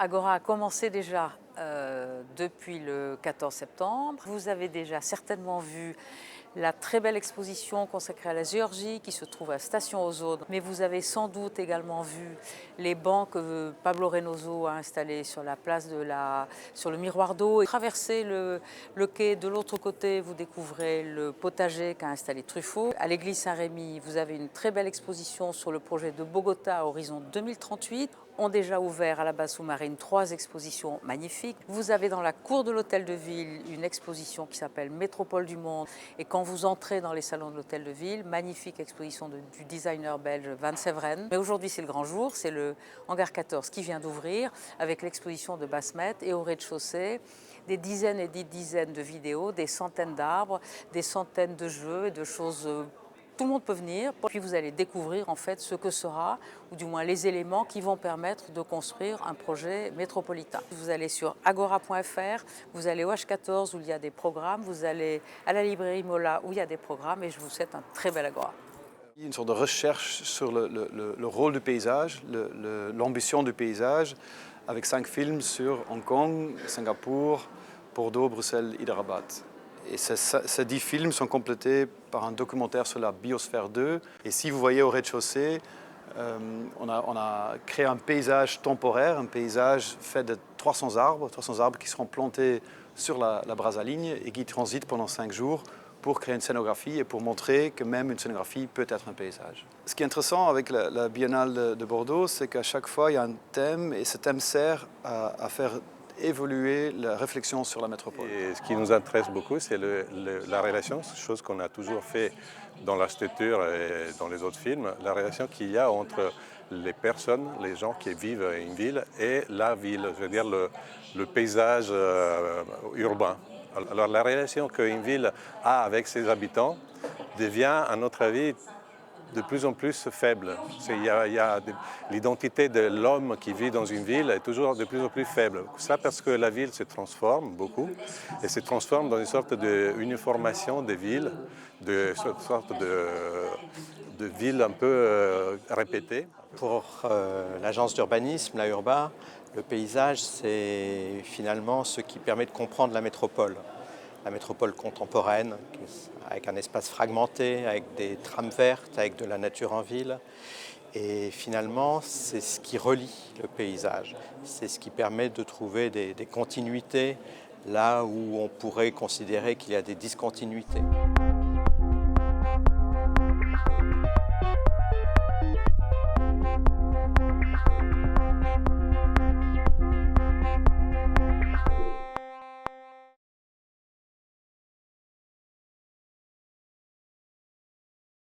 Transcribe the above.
Agora a commencé déjà depuis le 14 septembre. Vous avez déjà certainement vu la très belle exposition consacrée à la Géorgie qui se trouve à Station Ozone. Mais vous avez sans doute également vu les bancs que Pablo Reynoso a installés sur la place sur le miroir d'eau. Traversez le quai de l'autre côté, vous découvrez le potager qu'a installé Truffaut. À l'église Saint-Rémy, vous avez une très belle exposition sur le projet de Bogota à horizon 2038. Ont déjà ouvert à la base sous-marine 3 expositions magnifiques. Vous avez dans la cour de l'hôtel de ville une exposition qui s'appelle Métropole du Monde. Et quand vous entrez dans les salons de l'hôtel de ville, magnifique exposition du designer belge Van Severen. Mais aujourd'hui c'est le grand jour, c'est le hangar 14 qui vient d'ouvrir avec l'exposition de Basmet et au rez-de-chaussée des dizaines et des dizaines de vidéos, des centaines d'arbres, des centaines de jeux et de choses. Tout le monde peut venir, puis vous allez découvrir en fait ce que sera, ou du moins les éléments qui vont permettre de construire un projet métropolitain. Vous allez sur agora.fr, vous allez au H14 où il y a des programmes, vous allez à la librairie Mola où il y a des programmes et je vous souhaite un très bel Agora. Une sorte de recherche sur le rôle du paysage, l'ambition du paysage, avec 5 films sur Hong Kong, Singapour, Bordeaux, Bruxelles, Hyderabad. Et ces 10 films sont complétés par un documentaire sur la biosphère 2. Et si vous voyez au rez-de-chaussée, on a créé un paysage temporaire, un paysage fait de 300 arbres qui seront plantés sur la Brazaligne et qui transitent pendant 5 jours pour créer une scénographie et pour montrer que même une scénographie peut être un paysage. Ce qui est intéressant avec la Biennale de Bordeaux, c'est qu'à chaque fois, il y a un thème et ce thème sert à faire évoluer la réflexion sur la métropole. Et ce qui nous intéresse beaucoup, c'est la relation, chose qu'on a toujours fait dans l'architecture et dans les autres films, la relation qu'il y a entre les personnes, les gens qui vivent à une ville et la ville, je veux dire le paysage urbain. Alors la relation qu'une ville a avec ses habitants devient, à notre avis, de plus en plus faible. L'identité de l'homme qui vit dans une ville est toujours de plus en plus faible. Ça parce que la ville se transforme beaucoup et se transforme dans une sorte d'uniformation des villes, de sorte de ville un peu répétée. Pour l'agence d'urbanisme, la Urba, le paysage, c'est finalement ce qui permet de comprendre la métropole contemporaine, avec un espace fragmenté, avec des trames vertes, avec de la nature en ville. Et finalement, c'est ce qui relie le paysage. C'est ce qui permet de trouver des continuités là où on pourrait considérer qu'il y a des discontinuités.